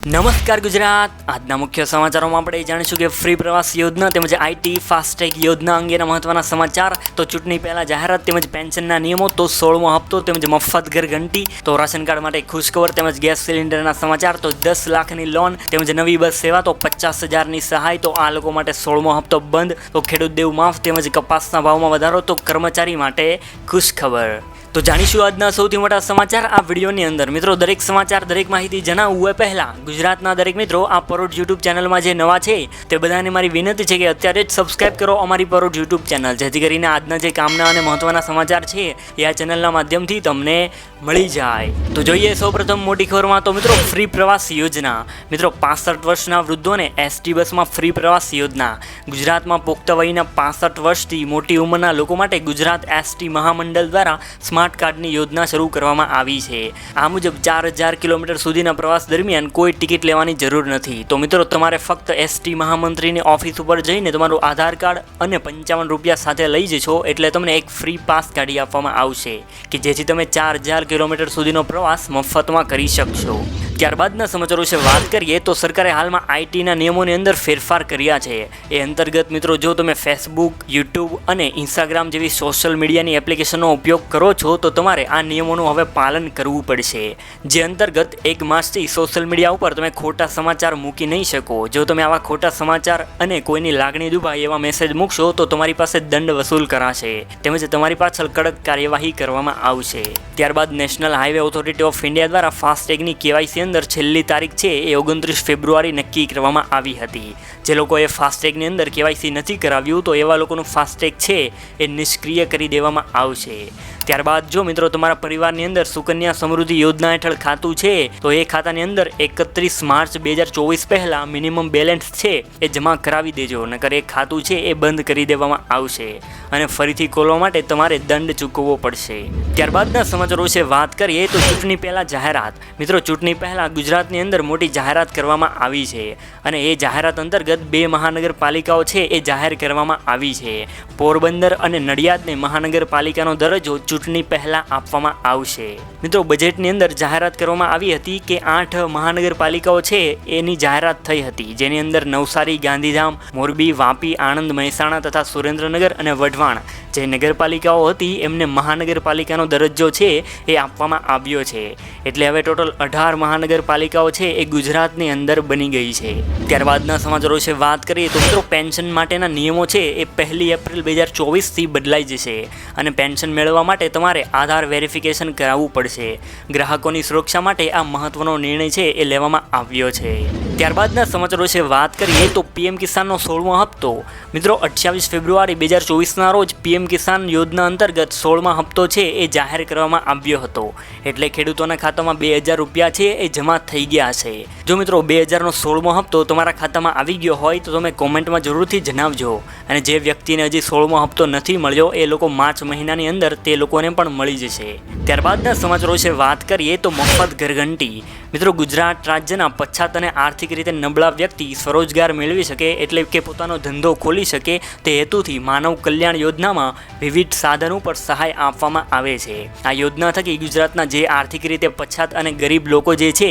નમસ્કાર ગુજરાત. આજના મુખ્ય સમાચારોમાં આપણે જાણીશું કે ફ્રી પ્રવાસ યોજના તેમજ આઈટી ફાસ્ટેગ યોજના અંગેના મહત્વના સમાચાર. તો ચૂંટણી પહેલા જાહેરાત તેમજ પેન્શનના નિયમો, તો 16મો હપ્તો તેમજ મફત ઘર ઘંટી, તો રાશન કાર્ડ માટે ખુશખબર તેમજ ગેસ સિલિન્ડરના સમાચાર, તો 10 લાખની લોન તેમજ નવી બસ સેવા, તો 50,000ની સહાય, તો આ લોકો માટે 16મો હપ્તો બંધ, તો ખેડૂત દેવું માફ તેમજ કપાસના ભાવમાં વધારો, તો કર્મચારી માટે ખુશખબર. તો જાણીશું આજના સૌથી મોટા સમાચાર આ વિડીયોની અંદર. મિત્રો, દરેક સમાચાર દરેક માહિતી જણાવવું એ પહેલા ગુજરાતના દરેક મિત્રો આ પરોઢ યુટ્યુબ ચેનલમાં જે નવા છે તે બધાને મારી વિનંતી છે કે અત્યારે જ સબસ્ક્રાઇબ કરો અમારી પરોઢ યુટ્યુબ ચેનલ, જેથી કરીને આજના જે કામના અને મહત્વના સમાચાર છે એ આ ચેનલના માધ્યમથી તમને મળી જાય. તો જોઈએ સૌપ્રથમ મોટી ખબરમાં. તો મિત્રો, ફ્રી પ્રવાસ યોજના. મિત્રો, 65 વર્ષના વૃદ્ધોને એસટી બસમાં ફ્રી પ્રવાસ યોજના. ગુજરાતમાં પુખ્ત વયના 65 વર્ષથી મોટી ઉંમરના લોકો માટે ગુજરાત એસટી મહામંડળ દ્વારા સ્માર્ટ કાર્ડની યોજના શરૂ કરવામાં આવી છે. આ મુજબ 4000 કિલોમીટર સુધીના પ્રવાસ દરમિયાન કોઈ ટિકિટ લેવાની જરૂર નથી. તો મિત્રો, તમારે ફક્ત એસટી મહામંત્રીની ઓફિસ ઉપર જઈને તમારું આધાર કાર્ડ અને 55 રૂપિયા સાથે લઈ જશો એટલે તમને એક ફ્રી પાસ કાઢી આપવામાં આવશે કે જેથી તમે 4000 કિલોમીટર સુધીનો પ્રવાસ મફતમાં કરી શકશો. ત્યારબાદના સમાચારો વિશે વાત કરીએ તો સરકારે હાલમાં આઈટીના નિયમોની અંદર ફેરફાર કર્યા છે. એ અંતર્ગત મિત્રો, જો તમે ફેસબુક, યુટ્યુબ અને ઇન્સ્ટાગ્રામ જેવી સોશિયલ મીડિયાની એપ્લિકેશનનો ઉપયોગ કરો છો તો તમારે આ નિયમોનું હવે પાલન કરવું પડશે. જે અંતર્ગત 1 માસથી સોશિયલ મીડિયા ઉપર તમે ખોટા સમાચાર મૂકી નહીં શકો. જો તમે આવા ખોટા સમાચાર અને કોઈની લાગણી દુભાય એવા મેસેજ મૂકશો તો તમારી પાસે દંડ વસૂલ કરાશે તેમજ તમારી પાછળ કડક કાર્યવાહી કરવામાં આવશે. ત્યારબાદ national highway authority of India દ્વારા ફાસ્ટેગની કેવાયસી અંદર છેલ્લી તારીખ છે એ 29 ફેબ્રુઆરી નક્કી કરવામાં આવી હતી. જે લોકોએ ફાસ્ટેગની અંદર કેવાયસી નથી કરાવ્યું તો એવા લોકોનું ફાસ્ટેગ છે એ નિષ્ક્રિય કરી દેવામાં આવશે. ત્યારબાદ જો મિત્રો તમારા પરિવારની અંદર સુકન્યા સમૃદ્ધિ યોજના હેઠળ ખાતું છે તો એ ખાતાની અંદર 31 માર્ચ 2024 પહેલાં મિનિમમ બેલેન્સ છે એ જમા કરાવી દેજો, નકર એ ખાતું છે એ બંધ કરી દેવામાં આવશે અને ફરીથી ખોલવા માટે તમારે દંડ ચૂકવવો પડશે. ત્યારબાદના સમાચારો વિશે વાત કરીએ તો ચૂંટણી પહેલાં જાહેરાત. મિત્રો, ચૂંટણી પહેલાં ગુજરાતની અંદર મોટી જાહેરાત કરવામાં આવી છે અને એ જાહેરાત અંતર્ગત 2 મહાનગરપાલિકાઓ છે એ જાહેર કરવામાં આવી છે. પોરબંદર અને નડિયાદને મહાનગરપાલિકાનો દરજ્જો ચૂંટણી પહેલાં આપવામાં આવશે. મિત્રો, બજેટની અંદર જાહેરાત કરવામાં આવી હતી કે 8 મહાનગરપાલિકાઓ છે એની જાહેરાત થઈ હતી, જેની અંદર નવસારી, ગાંધીધામ, મોરબી, વાપી, આણંદ, મહેસાણા તથા સુરેન્દ્રનગર અને વઢવાણ જે નગરપાલિકાઓ હતી એમને મહાનગરપાલિકાનો દરજ્જો છે એ આપવામાં આવ્યો છે. એટલે હવે ટોટલ 18 મહાનગરપાલિકાઓ છે એ ગુજરાતની અંદર બની ગઈ છે. ત્યારબાદના સમાચારો વિશે વાત કરીએ તો મિત્રો, પેન્શન માટેના નિયમો છે એ 1 એપ્રિલ 2024થી બદલાઈ જશે અને પેન્શન મેળવવા માટે તમારે આધાર વેરિફિકેશન કરાવવું પડશે. ગ્રાહકોની સુરક્ષા માટે આ મહત્વનો નિર્ણય છે એ લેવામાં આવ્યો છે. ત્યારબાદના સમાચારો વિશે વાત કરીએ તો પીએમ કિસાનનો 16મો હપ્તો. મિત્રો, 28 ફેબ્રુઆરી 2024ના રોજ પીએમ કિસાન યોજના અંતર્ગત 16મા હપ્તો છે એ જાહેર કરવામાં આવ્યો હતો. એટલે ખેડૂતોના ખાતામાં 2000 રૂપિયા છે એ જમા થઈ ગયા છે. જો મિત્રો 2000નો 16મો હપ્તો તમારા ખાતામાં આવી ગયો હોય તો તમે કોમેન્ટમાં જરૂરથી જણાવજો. અને જે વ્યક્તિને હજી 16મો હપ્તો નથી મળ્યો એ લોકો માર્ચ મહિનાની અંદર તે લોકોને પણ મળી જશે. ત્યારબાદના સમાચારો વિશે વાત કરીએ તો મફત ઘરઘંટી. મિત્રો, ગુજરાત રાજ્યના પછાત અને આર્થિક રીતે નબળા વ્યક્તિ સ્વરોજગાર મેળવી શકે એટલે કે પોતાનો ધંધો ખોલી શકે તે હેતુથી માનવ કલ્યાણ યોજનામાં વિવિધ સાધનો પર સહાય આપવામાં આવે છે. આ યોજના થકી ગુજરાતના જે આર્થિક રીતે પછાત અને ગરીબ લોકો જે છે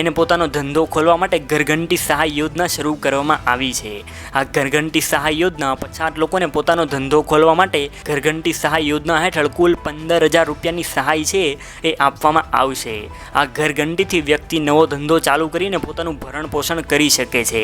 એને પોતાનો ધંધો ખોલવા માટે ઘરઘંટી સહાય યોજના શરૂ કરવામાં આવી છે. આ ઘરઘંટી સહાય યોજના પછાત લોકોને પોતાનો ધંધો ખોલવા માટે ઘરઘંટી સહાય યોજના હેઠળ કુલ 15,000 રૂપિયાની સહાય છે એ આપવામાં આવશે. આ ઘરઘંટીથી વ્યક્તિ નવો ધંધો ચાલુ કરીને પોતાનું ભરણ પોષણ કરી શકે છે.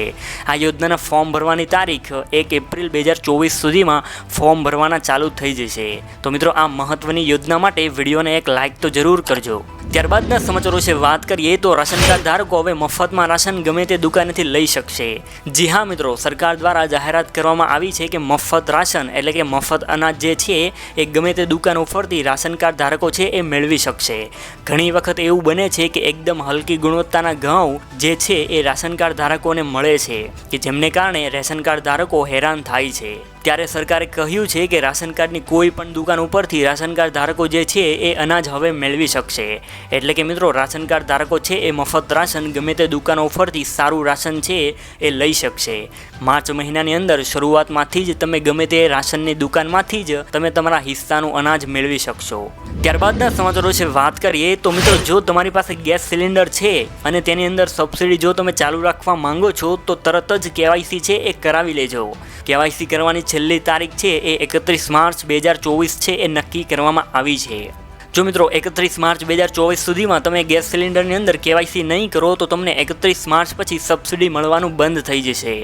આ યોજનાના ફોર્મ ભરવાની તારીખ 1 એપ્રિલ 2024 સુધીમાં ફોર્મ ભરવાના ચાલુ થઈ જશે. તો મિત્રો, આ મહત્વની યોજના માટે વિડીયોને એક લાઇક તો જરૂર કરજો. ત્યારબાદના સમાચારો વિશે વાત કરીએ તો રાશન કાર્ડ ધારકો હવે મફતમાં રાશન ગમે તે દુકાનેથી લઈ શકશે. જી હા મિત્રો, સરકાર દ્વારા જાહેરાત કરવામાં આવી છે કે મફત રાશન એટલે કે મફત અનાજ જે છે એ ગમે તે દુકાન ઉપરથી રાશન કાર્ડ ધારકો છે એ મેળવી શકશે. ઘણી વખત એવું બને છે કે એકદમ હલકી ગુણવત્તાના ઘઉં જે છે એ રાશન કાર્ડ ધારકોને મળે છે કે જેમને કારણે રેશન કાર્ડ ધારકો હેરાન થાય છે. ત્યારે સરકારે કહ્યું છે કે રાશન કાર્ડની કોઈ પણ દુકાન ઉપરથી રાશન કાર્ડ ધારકો જે છે એ અનાજ હવે મેળવી શકશે. એટલે કે મિત્રો રાશન કાર્ડ ધારકો છે એ મફત રાશન ગમે તે દુકાનો ઉપરથી સારું રાશન છે એ લઈ શકશે. માર્ચ મહિનાની અંદર શરૂઆતમાંથી જ તમે ગમે તે રાશનની દુકાનમાંથી જ તમે તમારા હિસ્સાનું અનાજ મેળવી શકશો. ત્યારબાદના સમાચારો વિશે વાત કરીએ તો મિત્રો જો તમારી પાસે ગેસ સિલિન્ડર છે અને તેની અંદર સબસિડી જો તમે ચાલુ રાખવા માંગો છો તો તરત જ KYC છે એ કરાવી લેજો. KYC કરવાની છેલ્લી તારીખ છે એ 31 માર્ચ 2024 છે એ નક્કી કરવામાં આવી છે. જો મિત્રો 31 માર્ચ 2024 સુધીમાં તમે ગેસ સિલિન્ડરની અંદર KYC નહીં કરો તો તમને 31 માર્ચ પછી સબસિડી મળવાનું બંધ થઈ જશે.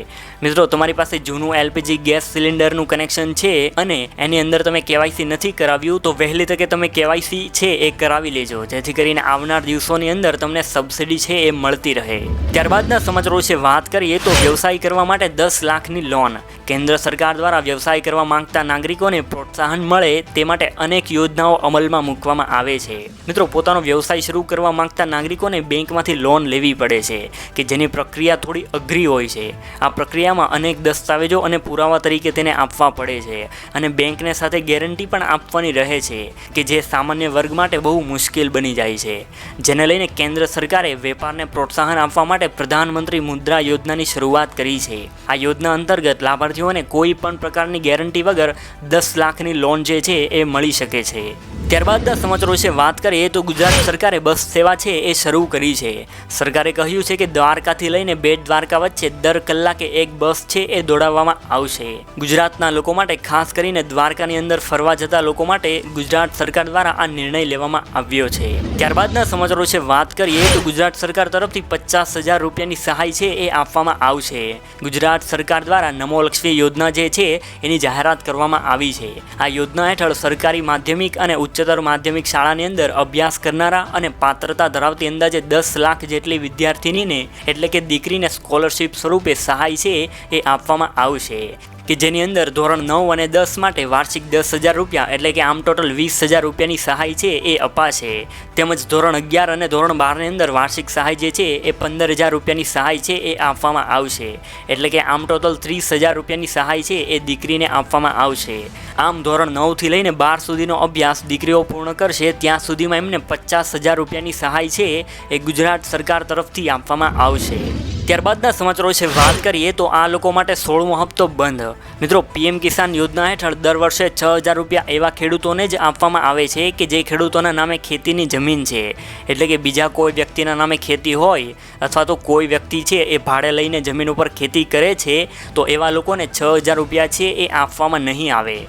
મિત્રો તમારી પાસે જૂનું LPG ગેસ સિલિન્ડરનું કનેક્શન છે અને એની અંદર તમે KYC નથી કરાવ્યું તો વહેલી તકે તમે KYC છે એ કરાવી લેજો, જેથી કરીને આવનાર દિવસોની અંદર તમને સબસિડી છે એ મળતી રહે. ત્યારબાદના સમાચારો વિશે વાત કરીએ તો વ્યવસાય કરવા માટે 10 લાખની લોન. કેન્દ્ર સરકાર દ્વારા વ્યવસાય કરવા માંગતા નાગરિકોને પ્રોત્સાહન મળે તે માટે અનેક યોજનાઓ અમલમાં મૂકવામાં આવે છે. મિત્રો પોતાનો વ્યવસાય શરૂ કરવા માંગતા નાગરિકોને બેંકમાંથી લોન લેવી પડે છે કે જેની પ્રક્રિયા થોડી અઘરી હોય છે. આ પ્રક્રિયામાં અનેક દસ્તાવેજો અને પુરાવા તરીકે તેને આપવા પડે છે અને બેંકને સાથે ગેરંટી પણ આપવાની રહે છે કે જે સામાન્ય વર્ગ માટે બહુ મુશ્કેલ બની જાય છે. જેને લઈને કેન્દ્ર સરકારે વેપારને પ્રોત્સાહન આપવા માટે પ્રધાનમંત્રી મુદ્રા યોજનાની શરૂઆત કરી છે. આ યોજના અંતર્ગત લાભાર્થીઓને કોઈ પણ પ્રકારની ગેરંટી વગર 10 લાખની લોન જે છે એ મળી શકે છે. ત્યારબાદના સમાચારો વિશે વાત કરીએ તો ગુજરાત સરકારે બસ સેવા છે એ શરૂ કરી છે. સરકારે કહ્યું છે કે દ્વારકાથી લઈને બેટ દ્વારકા વચ્ચે દર કલાકે એક બસ છે એ દોડાવવામાં આવશે. ગુજરાતના લોકો માટે ખાસ કરીને દ્વારકાની અંદર ફરવા જતા લોકો માટે ગુજરાત સરકાર દ્વારા આ નિર્ણય લેવામાં આવ્યો છે. ત્યારબાદના સમાચારો વિશે વાત કરીએ તો ગુજરાત સરકાર તરફથી 50,000 રૂપિયાની સહાય છે એ આપવામાં આવશે. ગુજરાત સરકાર દ્વારા નમો લક્ષ્મી યોજના જે છે એની જાહેરાત કરવામાં આવી છે. આ યોજના હેઠળ સરકારી માધ્યમિક અને ઉચ્ચતર માધ્યમિક શાળાની અંદર અભ્યાસ કરનારા અને પાત્રતા ધરાવતી અંદાજે 10 લાખ જેટલી વિદ્યાર્થીનીને એટલે કે દીકરીને સ્કોલરશિપ સ્વરૂપે સહાય છે એ આપવામાં આવશે કે જેની અંદર ધોરણ 9 અને 10 માટે વાર્ષિક 10,000 રૂપિયા એટલે કે આમ ટોટલ 20,000 રૂપિયાની સહાય છે એ અપાશે. તેમજ ધોરણ 11 અને ધોરણ 12ની અંદર વાર્ષિક સહાય જે છે એ 15,000 રૂપિયાની સહાય છે એ આપવામાં આવશે એટલે કે આમ ટોટલ 30,000 રૂપિયાની સહાય છે એ દીકરીને આપવામાં આવશે. આમ ધોરણ 9થી લઈને 12 સુધીનો અભ્યાસ દીકરીઓ પૂર્ણ કરશે ત્યાં સુધીમાં એમને 50,000 રૂપિયાની સહાય છે એ ગુજરાત સરકાર તરફથી આપવામાં આવશે. ત્યારબાદના સમાચારો વિશે વાત કરીએ તો આ લોકો માટે 16મો હપ્તો બંધ. મિત્રો PM કિસાન યોજના હેઠળ દર વર્ષે 6,000 રૂપિયા એવા ખેડૂતોને જ આપવામાં આવે છે કે જે ખેડૂતોના નામે ખેતીની જમીન છે, એટલે કે બીજા કોઈ વ્યક્તિના નામે ખેતી હોય અથવા તો કોઈ વ્યક્તિ છે એ ભાડે લઈને જમીન ઉપર ખેતી કરે છે તો એવા લોકોને 6,000 રૂપિયા છે એ આપવામાં નહીં આવે.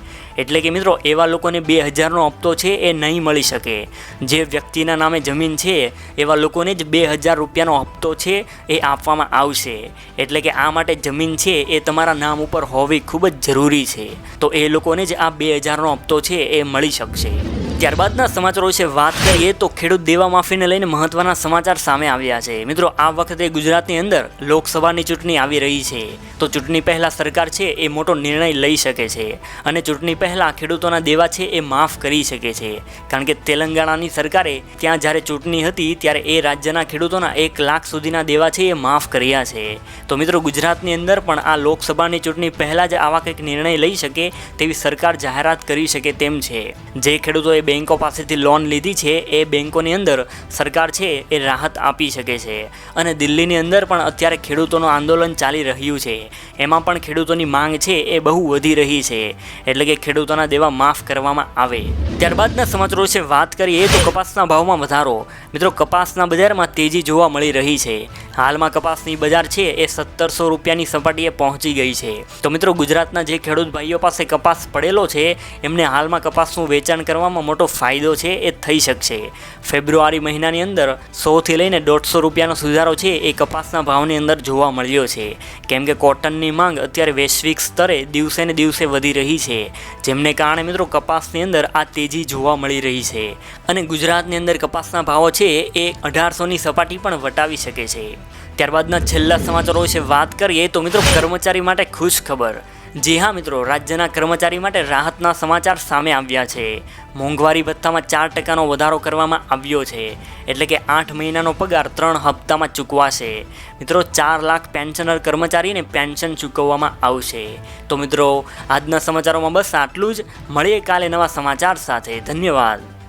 એટલે કે મિત્રો એવા લોકોને 2,000નો હપ્તો છે એ નહીં મળી શકે. જે વ્યક્તિના નામે જમીન છે એવા લોકોને જ 2,000 રૂપિયાનો હપ્તો છે એ આપવામાં આવશે. એટલે કે આ માટે જમીન છે એ તમારા નામ ઉપર હોવી ખૂબ જ જરૂરી છે. તો એ લોકોને જ આ 2,000નો હપ્તો છે એ મળી શકશે. ત્યારબાદના સમાચારો વિશે વાત કરીએ તો ખેડૂત દેવા માફીને લઈને મહત્વના સમાચાર સામે આવ્યા છે. મિત્રો આ વખતે ગુજરાતની અંદર લોકસભાની ચૂંટણી આવી રહી છે તો ચૂંટણી પહેલાં સરકાર છે એ મોટો નિર્ણય લઈ શકે છે અને ચૂંટણી પહેલાં ખેડૂતોના દેવા છે એ માફ કરી શકે છે. કારણ કે તેલંગાણાની સરકારે ત્યાં જ્યારે ચૂંટણી હતી ત્યારે એ રાજ્યના ખેડૂતોના 1 લાખ સુધીના દેવા છે એ માફ કર્યા છે. તો મિત્રો ગુજરાતની અંદર પણ આ લોકસભાની ચૂંટણી પહેલાં જ આવા કંઈક નિર્ણય લઈ શકે તેવી સરકાર જાહેરાત કરી શકે તેમ છે. જે ખેડૂતોએ બેંકો પાસેથી લોન લીધી છે એ બેંકોની અંદર સરકાર છે એ રાહત આપી શકે છે. અને દિલ્હીની અંદર પણ અત્યારે ખેડૂતોનું આંદોલન ચાલી રહ્યું છે. એમાં પણ ખેડૂતોની માંગ છે એ બહુ વધી રહી છે એટલે કે ખેડૂતોના દેવા માફ કરવામાં આવે. ત્યારબાદના સમાચારો વિશે વાત કરીએ તો કપાસના ભાવમાં વધારો. મિત્રો કપાસના બજારમાં તેજી જોવા મળી રહી છે. હાલમાં કપાસની બજાર છે એ 1,700 રૂપિયાની સપાટીએ પહોંચી ગઈ છે. તો મિત્રો ગુજરાતના જે ખેડૂત ભાઈઓ પાસે કપાસ પડેલો છે એમને હાલમાં કપાસનું વેચાણ કરવામાં મોટો ફાયદો છે એ થઈ શકશે. ફેબ્રુઆરી મહિનાની અંદર 100થી લઈને 150 રૂપિયાનો સુધારો છે એ કપાસના ભાવની અંદર જોવા મળ્યો છે. કેમ કે કોટનની માંગ અત્યારે વૈશ્વિક સ્તરે દિવસે ને દિવસે વધી રહી છે, જેમને કારણે મિત્રો કપાસની અંદર આ તેજી જોવા મળી રહી છે. અને ગુજરાતની અંદર કપાસના ભાવો છે એ 1,800ની સપાટી પણ વટાવી શકે છે. ત્યારબાદના છેલ્લા સમાચારો વિશે વાત કરીએ તો મિત્રો કર્મચારી માટે ખુશ ખબર. જી હા મિત્રો, રાજ્યના કર્મચારી માટે રાહતના સમાચાર સામે આવ્યા છે. મોંઘવારી ભથ્થામાં 4% વધારો કરવામાં આવ્યો છે. એટલે કે 8 મહિનાનો પગાર 3 હપ્તામાં ચૂકવાશે. મિત્રો 4 લાખ પેન્શનર કર્મચારીને પેન્શન ચૂકવવામાં આવશે. તો મિત્રો આજના સમાચારોમાં બસ આટલું જ. મળીએ કાલે નવા સમાચાર સાથે. ધન્યવાદ.